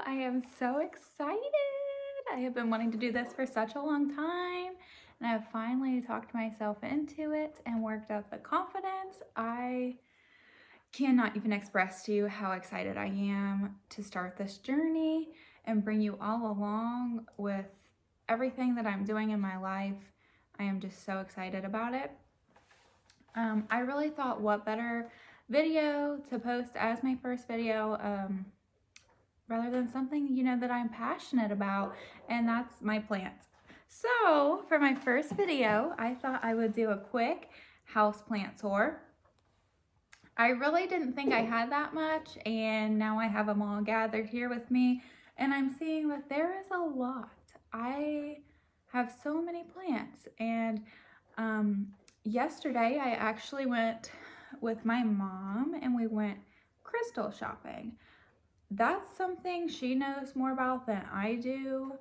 I am so excited. I have been wanting to do this for such a long time, and I have finally talked myself into it and worked up the confidence. I cannot even express to you how excited I am to start this journey and bring you all along with everything that I'm doing in my life. I am just so excited about it. I really thought, what better video to post as my first video rather than something, that I'm passionate about, and that's my plants. So for my first video, I thought I would do a quick houseplant tour. I really didn't think I had that much, and now I have them all gathered here with me, and I'm seeing that there is a lot. I have so many plants, and yesterday I actually went with my mom and we went crystal shopping. That's something she knows more about than I do.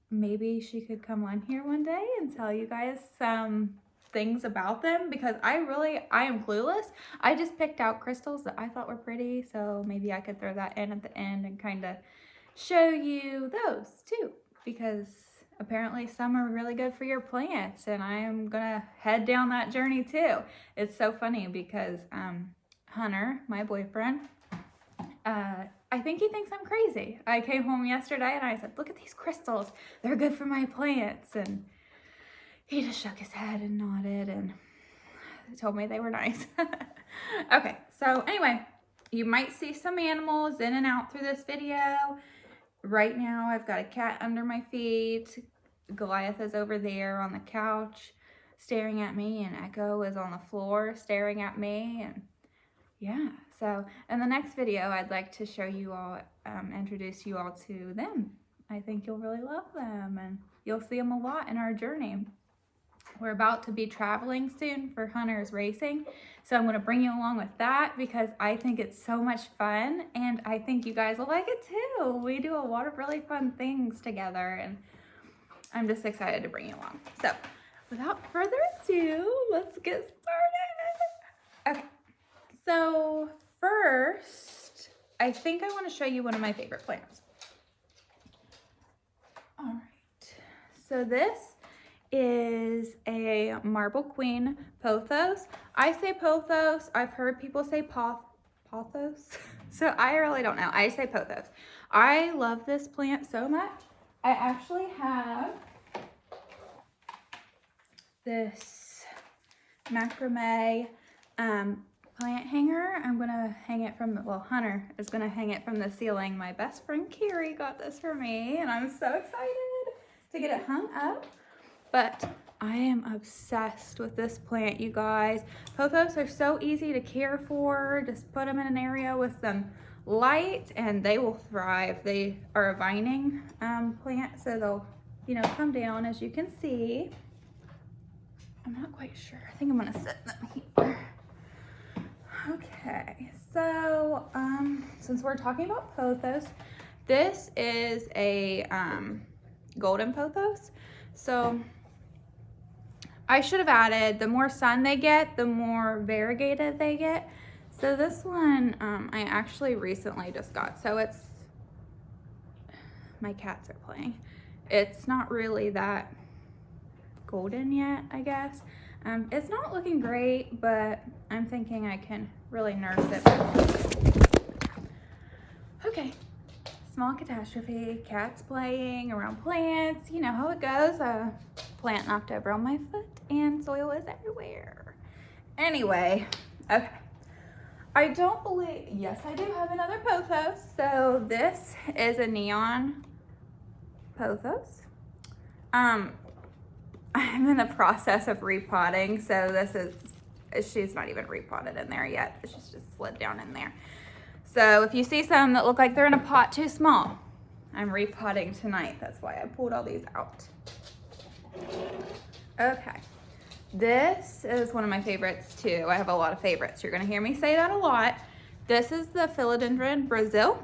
Maybe she could come on here one day and tell you guys some things about them, because I am clueless. I just picked out crystals that I thought were pretty, so maybe I could throw that in at the end and kind of show you those too, because apparently some are really good for your plants, and I am gonna head down that journey too. It's so funny because Hunter, my boyfriend, I think he thinks I'm crazy. I came home yesterday and I said, look at these crystals. They're good for my plants. And he just shook his head and nodded and told me they were nice. Okay, so anyway, you might see some animals in and out through this video. Right now, I've got a cat under my feet. Goliath is over there on the couch staring at me, and Echo is on the floor staring at me. And yeah, so in the next video, I'd like to show you all, introduce you all to them. I think you'll really love them, and you'll see them a lot in our journey. We're about to be traveling soon for Hunter's racing, so I'm going to bring you along with that because I think it's so much fun, and I think you guys will like it too. We do a lot of really fun things together, and I'm just excited to bring you along. So without further ado, let's get started. Okay. So first, I think I want to show you one of my favorite plants. All right, so this is a Marble Queen pothos. I say pothos. I've heard people say pothos. So I really don't know. I say pothos. I love this plant so much. I actually have this macrame plant hanger. I'm gonna hang it from, well, Hunter is gonna hang it from the ceiling. My best friend Carrie got this for me, and I'm so excited to get it hung up. But I am obsessed with this plant, you guys. Pothos are so easy to care for. Just put them in an area with some light and they will thrive. They are a vining plant, so they'll, come down, as you can see. I'm not quite sure. I think I'm gonna set them here. Okay, so since we're talking about pothos, this is a golden pothos. So I should have added, the more sun they get, the more variegated they get. So this one I actually recently just got. So it's, my cats are playing. It's not really that golden yet, I guess. It's not looking great, but I'm thinking I can really nurse it. Okay, small catastrophe. Cats playing around plants. You know how it goes. A plant knocked over on my foot and soil is everywhere. Anyway, okay. I don't believe, yes, I do have another pothos. So this is a neon pothos. I'm in the process of repotting, so this is, she's not even repotted in there yet. She's just slid down in there. So if you see some that look like they're in a pot too small, I'm repotting tonight. That's why I pulled all these out. Okay, this is one of my favorites too. I have a lot of favorites. You're gonna hear me say that a lot. This is the Philodendron Brazil.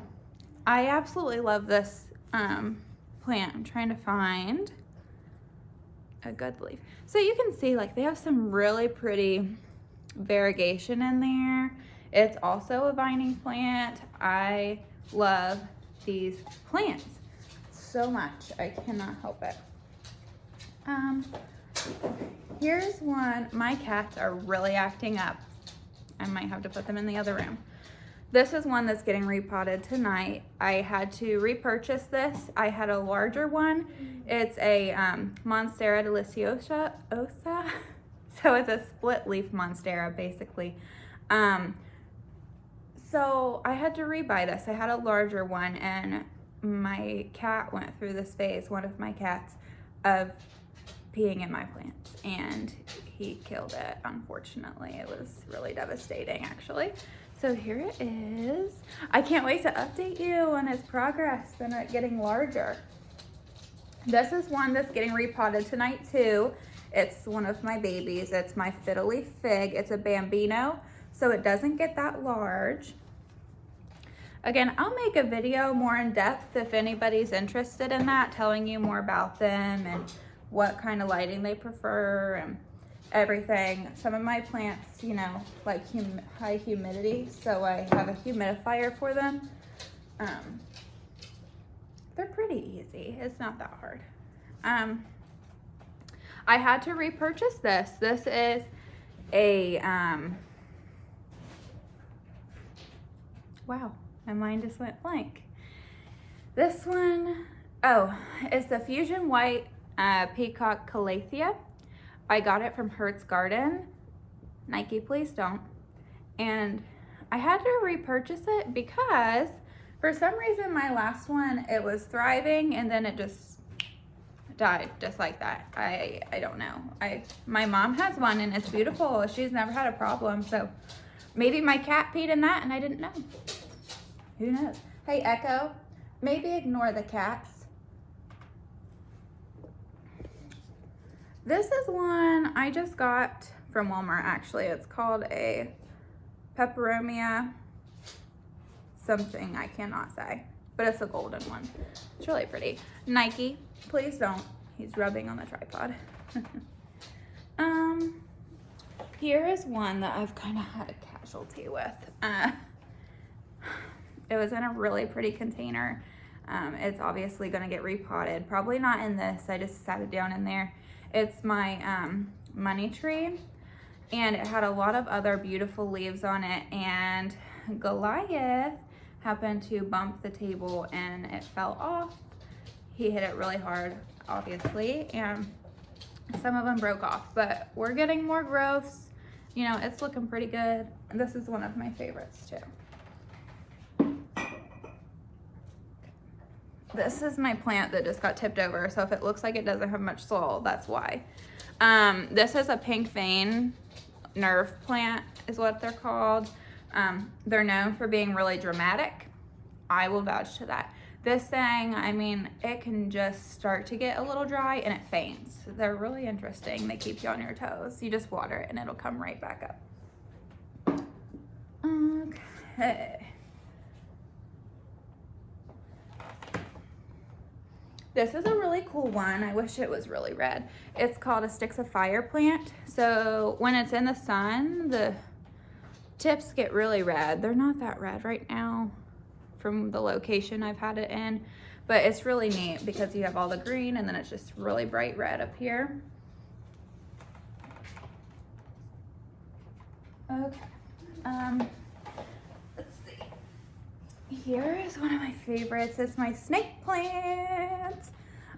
I absolutely love this plant. I'm trying to find a good leaf. So you can see, like, they have some really pretty variegation in there. It's also a vining plant. I love these plants so much. I cannot help it. Here's one. My cats are really acting up. I might have to put them in the other room. This is one that's getting repotted tonight. I had to repurchase this. I had a larger one. It's a Monstera deliciosa. So it's a split leaf Monstera, basically. So I had to rebuy this. I had a larger one, and my cat went through this phase, one of my cats, of peeing in my plants, and he killed it, unfortunately. It was really devastating, actually. So here it is. I can't wait to update you on its progress and it getting larger. This is one that's getting repotted tonight too. It's one of my babies. It's my fiddly fig. It's a bambino, so it doesn't get that large. Again, I'll make a video more in depth if anybody's interested in that, telling you more about them and what kind of lighting they prefer and everything. Some of my plants, you know, like high humidity, so I have a humidifier for them. They're pretty easy. It's not that hard. I had to repurchase this. This is a, wow, my mind just went blank. This one, oh, it's the Fusion White Peacock Calathea. I got it from Hertz Garden. Nike, please don't. And I had to repurchase it because for some reason my last one, it was thriving and then it just died just like that. I don't know. My mom has one and it's beautiful. She's never had a problem. So maybe my cat peed in that and I didn't know. Who knows? Hey, Echo, maybe ignore the cats. This is one I just got from Walmart, actually. It's called a peperomia something, I cannot say, but it's a golden one. It's really pretty. Nike, please don't. He's rubbing on the tripod. Here is one that I've kind of had a casualty with. It was in a really pretty container. It's obviously gonna get repotted. Probably not in this, I just sat it down in there. It's my money tree, and it had a lot of other beautiful leaves on it, and Goliath happened to bump the table and it fell off. He hit it really hard, obviously, and some of them broke off, but we're getting more growths. You know, it's looking pretty good. This is one of my favorites too. This is my plant that just got tipped over, so if it looks like it doesn't have much soil, that's why. This is a pink vein nerve plant is what they're called. They're known for being really dramatic. I will vouch to that. This thing, I mean, it can just start to get a little dry and it faints. They're really interesting. They keep you on your toes. You just water it and it'll come right back up. Okay. This is a really cool one. I wish it was really red. It's called a Sticks of Fire plant. So when it's in the sun, the tips get really red. They're not that red right now from the location I've had it in, but it's really neat because you have all the green and then it's just really bright red up here. Okay. Let's see. Here is one of my favorites. It's my snake plant.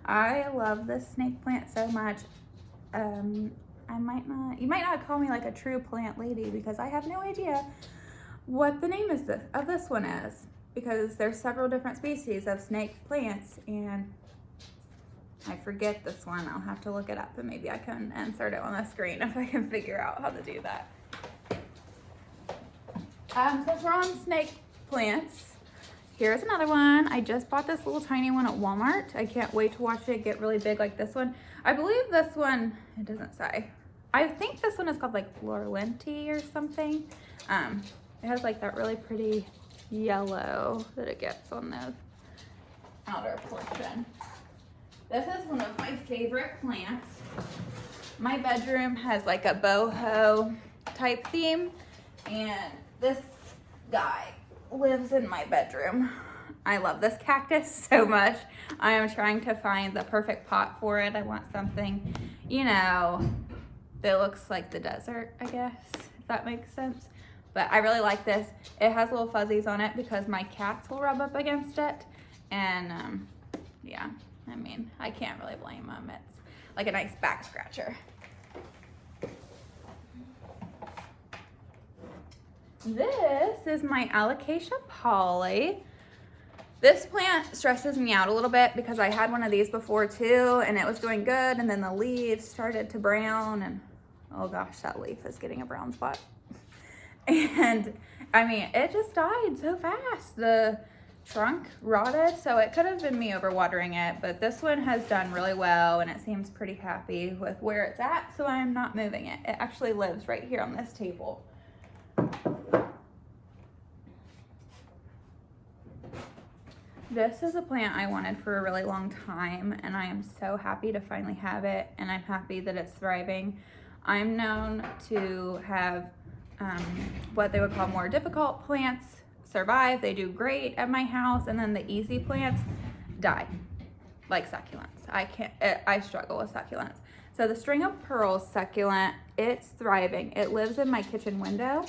I love this snake plant so much. You might not call me like a true plant lady because I have no idea what the name of this one is, because there's several different species of snake plants and I forget this one. I'll have to look it up and maybe I can insert it on the screen if I can figure out how to do that. Since we're on snake plants, here's another one. I just bought this little tiny one at Walmart. I can't wait to watch it get really big like this one. I believe this one, it doesn't say. I think this one is called like Florlenti or something. It has like that really pretty yellow that it gets on the outer portion. This is one of my favorite plants. My bedroom has like a boho type theme, and this guy lives in my bedroom. I love this cactus so much. I am trying to find the perfect pot for it. I want something, you know, that looks like the desert, I guess, if that makes sense. But I really like this. It has little fuzzies on it because my cats will rub up against it. And yeah, I mean, I can't really blame them. It's like a nice back scratcher. This is my Alocasia Polly. This plant stresses me out a little bit because I had one of these before too, and it was doing good, and then the leaves started to brown, and oh gosh, that leaf is getting a brown spot. And I mean, it just died so fast. The trunk rotted, so it could have been me overwatering it, but this one has done really well, and it seems pretty happy with where it's at, so I'm not moving it. It actually lives right here on this table. This is a plant I wanted for a really long time, and I am so happy to finally have it, and I'm happy that it's thriving. I'm known to have what they would call more difficult plants survive. They do great at my house, and then the easy plants die, like succulents. I struggle with succulents. So the string of pearls succulent, it's thriving. It lives in my kitchen window,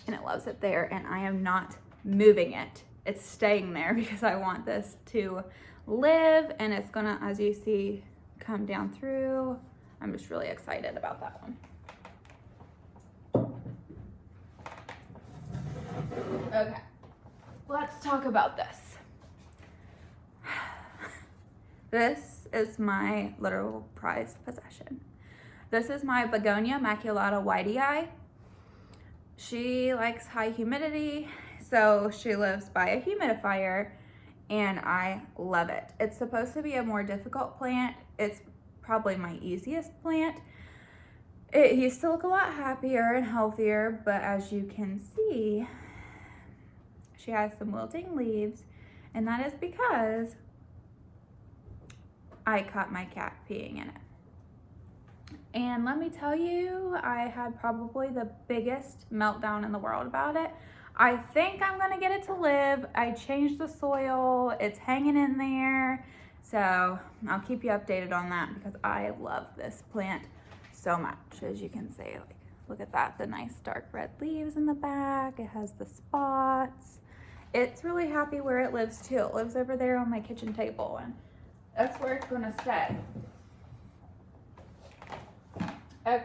and it loves it there, and I am not moving it. It's staying there because I want this to live, and it's gonna, as you see, come down through. I'm just really excited about that one. Okay, let's talk about this. This is my literal prized possession. This is my Begonia maculata whitey. She likes high humidity, so she lives by a humidifier, and I love it. It's supposed to be a more difficult plant. It's probably my easiest plant. It used to look a lot happier and healthier, but as you can see, she has some wilting leaves, and that is because I caught my cat peeing in it. And let me tell you, I had probably the biggest meltdown in the world about it. I think I'm gonna get it to live. I changed the soil, it's hanging in there. So I'll keep you updated on that because I love this plant so much. As you can see, like, look at that, the nice dark red leaves in the back. It has the spots. It's really happy where it lives too. It lives over there on my kitchen table, and that's where it's gonna stay. Okay.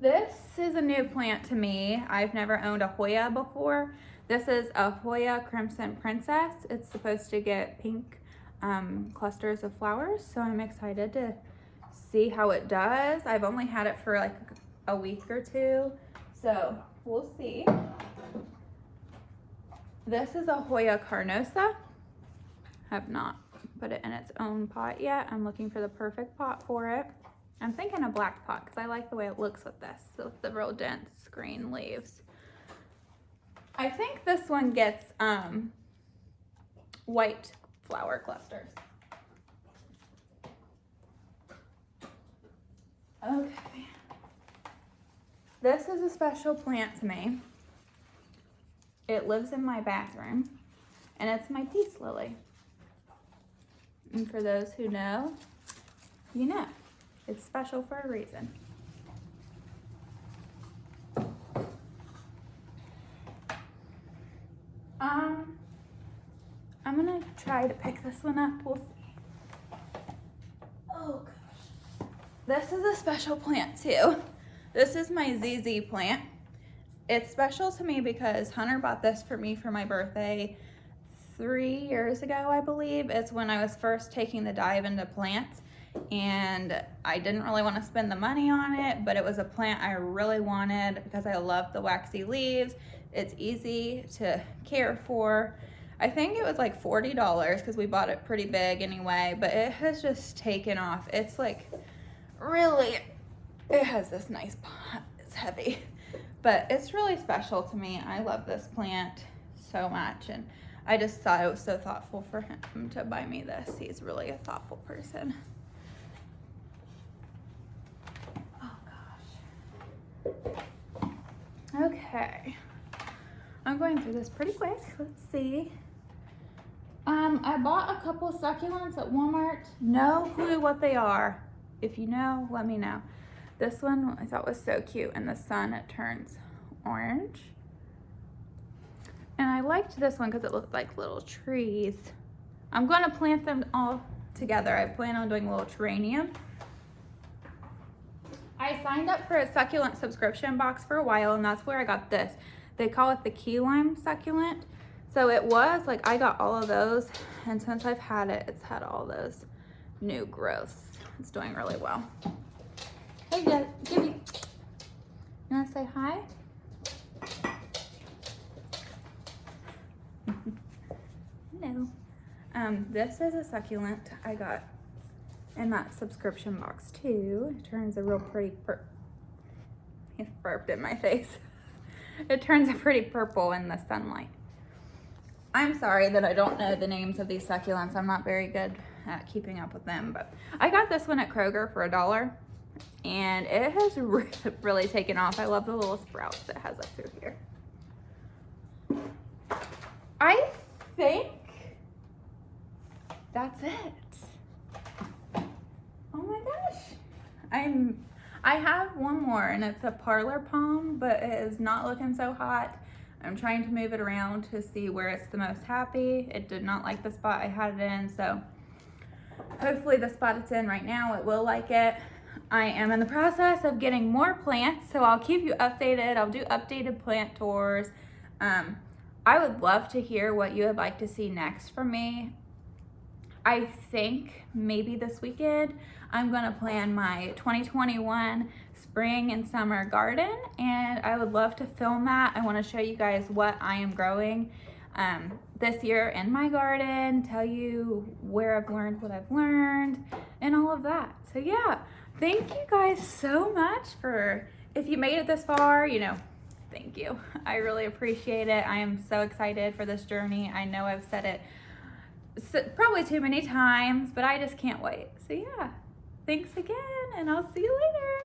This is a new plant to me. I've never owned a Hoya before. This is a Hoya Crimson Princess. It's supposed to get pink clusters of flowers, so I'm excited to see how it does. I've only had it for like a week or two, so we'll see. This is a Hoya Carnosa. Have not put it in its own pot yet. I'm looking for the perfect pot for it. I'm thinking a black pot because I like the way it looks with this, with the real dense green leaves. I think this one gets white flower clusters. Okay. This is a special plant to me. It lives in my bathroom, and it's my peace lily. And for those who know, you know. It's special for a reason. I'm gonna try to pick this one up. We'll see. Oh gosh. This is a special plant too. This is my ZZ plant. It's special to me because Hunter bought this for me for my birthday 3 years ago, I believe. It's when I was first taking the dive into plants, and I didn't really want to spend the money on it, but it was a plant I really wanted because I love the waxy leaves. It's easy to care for. I think it was like $40 because we bought it pretty big anyway, but it has just taken off. It's like really, it has this nice pot. It's heavy, but it's really special to me. I love this plant so much, and I just thought it was so thoughtful for him to buy me this. He's really a thoughtful person. Okay, I'm going through this pretty quick. Let's see. I bought a couple succulents at Walmart. No clue what they are. If you know, let me know. This one I thought was so cute. In the sun, it turns orange. And I liked this one because it looked like little trees. I'm going to plant them all together. I plan on doing a little terrarium. I signed up for a succulent subscription box for a while, and that's where I got this. They call it the key lime succulent. So it was like I got all of those, and since I've had it, it's had all those new growths. It's doing really well. Hey, Gibby, you wanna say hi? Hello. This is a succulent I got in that subscription box too. It turns a real pretty he burped in my face. It turns a pretty purple in the sunlight. I'm sorry that I don't know the names of these succulents. I'm not very good at keeping up with them, but I got this one at Kroger for $1, and it has really taken off. I love the little sprouts it has up through here. I think that's it. Oh my gosh. I have one more, and it's a parlor palm, but it is not looking so hot. I'm trying to move it around to see where it's the most happy. It did not like the spot I had it in, so hopefully the spot it's in right now, it will like it. I am in the process of getting more plants, so I'll keep you updated. I'll do updated plant tours. I would love to hear what you would like to see next from me. I think maybe this weekend I'm gonna plan my 2021 spring and summer garden, and I would love to film that. I wanna show you guys what I am growing this year in my garden, tell you where I've learned what I've learned, and all of that. So yeah, thank you guys so much for, if you made it this far, you know, thank you. I really appreciate it. I am so excited for this journey. I know I've said it probably too many times, but I just can't wait. So yeah, thanks again, and I'll see you later.